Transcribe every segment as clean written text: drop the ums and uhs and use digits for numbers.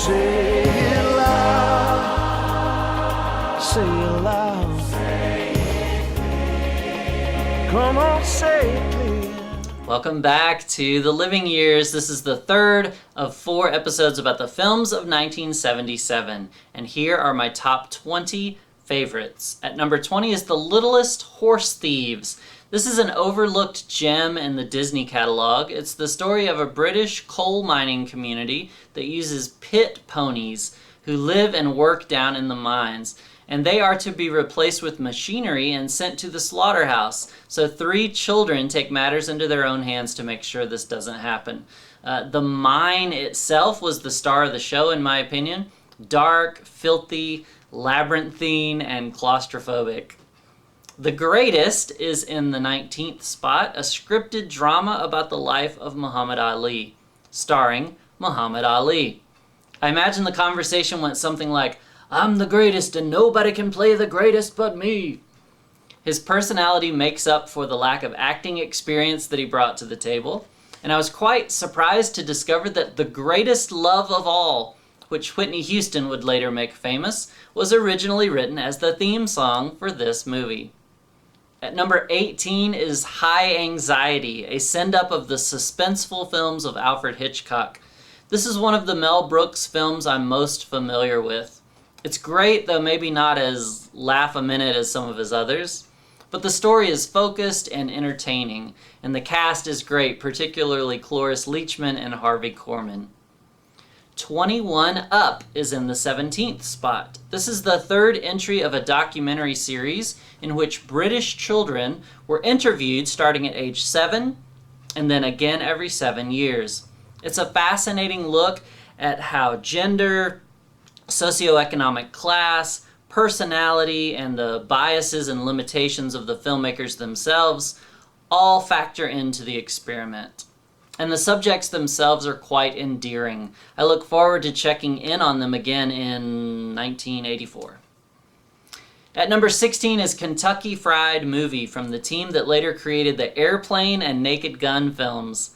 Say it loud. Say it loud. Say it clear. Come on, say it clear. Welcome back to The Living Years. This is the third of 4 episodes about the films of 1977. And here are my top 20 favorites. At number 20 is The Littlest Horse Thieves. This is an overlooked gem in the Disney catalog. It's the story of a British coal mining community that uses pit ponies who live and work down in the mines. And they are to be replaced with machinery and sent to the slaughterhouse. So 3 children take matters into their own hands to make sure this doesn't happen. The mine itself was the star of the show, in my opinion. Dark, filthy, labyrinthine, and claustrophobic. The Greatest is in the 19th spot, a scripted drama about the life of Muhammad Ali, starring Muhammad Ali. I imagine the conversation went something like, "I'm the greatest and nobody can play the greatest but me." His personality makes up for the lack of acting experience that he brought to the table, and I was quite surprised to discover that The Greatest Love of All, which Whitney Houston would later make famous, was originally written as the theme song for this movie. At number 18 is High Anxiety, a send-up of the suspenseful films of Alfred Hitchcock. This is one of the Mel Brooks films I'm most familiar with. It's great, though maybe not as laugh-a-minute as some of his others. But the story is focused and entertaining, and the cast is great, particularly Cloris Leachman and Harvey Korman. 21 Up is in the 17th spot. This is the third entry of a documentary series in which British children were interviewed starting at age 7 and then again every 7 years. It's a fascinating look at how gender, socioeconomic class, personality, and the biases and limitations of the filmmakers themselves all factor into the experiment. And the subjects themselves are quite endearing. I look forward to checking in on them again in 1984. At number 16 is Kentucky Fried Movie from the team that later created the Airplane and Naked Gun films.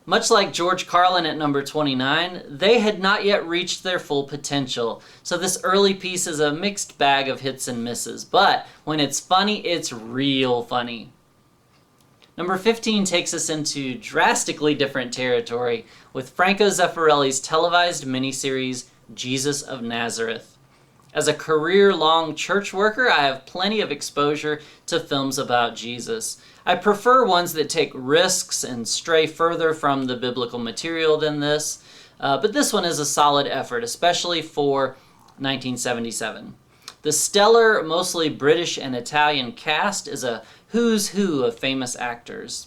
Much like George Carlin at number 29, they had not yet reached their full potential, so this early piece is a mixed bag of hits and misses, but when it's funny, it's real funny. Number 15 takes us into drastically different territory with Franco Zeffirelli's televised miniseries, Jesus of Nazareth. As a career-long church worker, I have plenty of exposure to films about Jesus. I prefer ones that take risks and stray further from the biblical material than this, but this one is a solid effort, especially for 1977. The stellar, mostly British and Italian cast is a who's who of famous actors.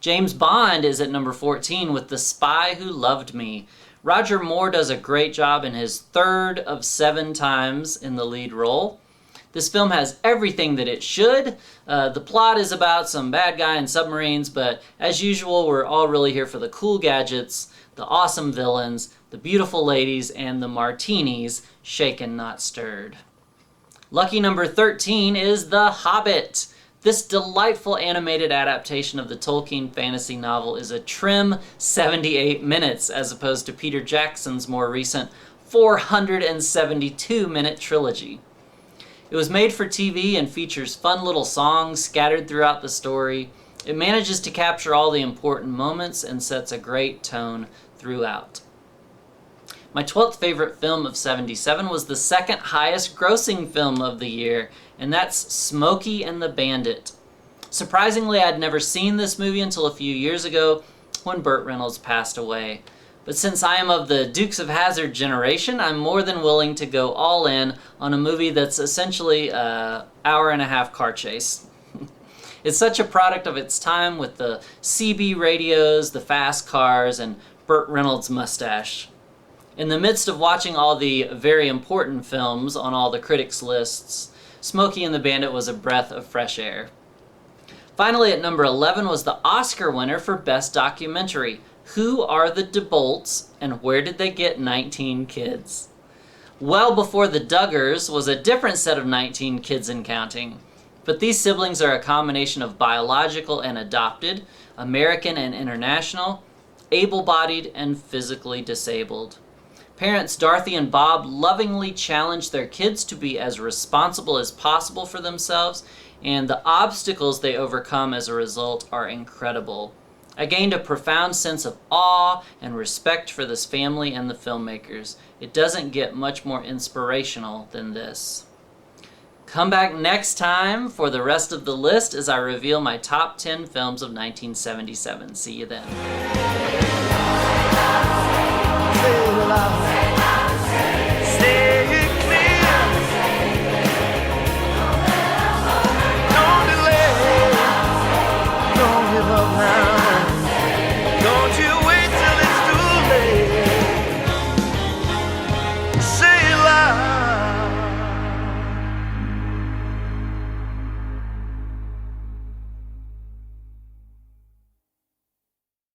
James Bond is at number 14 with The Spy Who Loved Me. Roger Moore does a great job in his third of 7 times in the lead role. This film has everything that it should. The plot is about some bad guy in submarines, but as usual, we're all really here for the cool gadgets, the awesome villains, the beautiful ladies, and the martinis, shaken not stirred. Lucky number 13 is The Hobbit. This delightful animated adaptation of the Tolkien fantasy novel is a trim 78 minutes, as opposed to Peter Jackson's more recent 472-minute trilogy. It was made for TV and features fun little songs scattered throughout the story. It manages to capture all the important moments and sets a great tone throughout. My 12th favorite film of 77 was the second highest grossing film of the year, and that's Smokey and the Bandit. Surprisingly, I'd never seen this movie until a few years ago when Burt Reynolds passed away. But since I am of the Dukes of Hazzard generation, I'm more than willing to go all in on a movie that's essentially an hour-and-a-half car chase. It's such a product of its time with the CB radios, the fast cars, and Burt Reynolds' mustache. In the midst of watching all the very important films on all the critics' lists, Smokey and the Bandit was a breath of fresh air. Finally, at number 11 was the Oscar winner for Best Documentary, Who Are the DeBolts and Where Did They Get 19 Kids? Well Before the Duggars was a different set of 19 kids and counting, but these siblings are a combination of biological and adopted, American and international, able-bodied and physically disabled. Parents Dorothy and Bob lovingly challenge their kids to be as responsible as possible for themselves, and the obstacles they overcome as a result are incredible. I gained a profound sense of awe and respect for this family and the filmmakers. It doesn't get much more inspirational than this. Come back next time for the rest of the list as I reveal my top 10 films of 1977. See you then.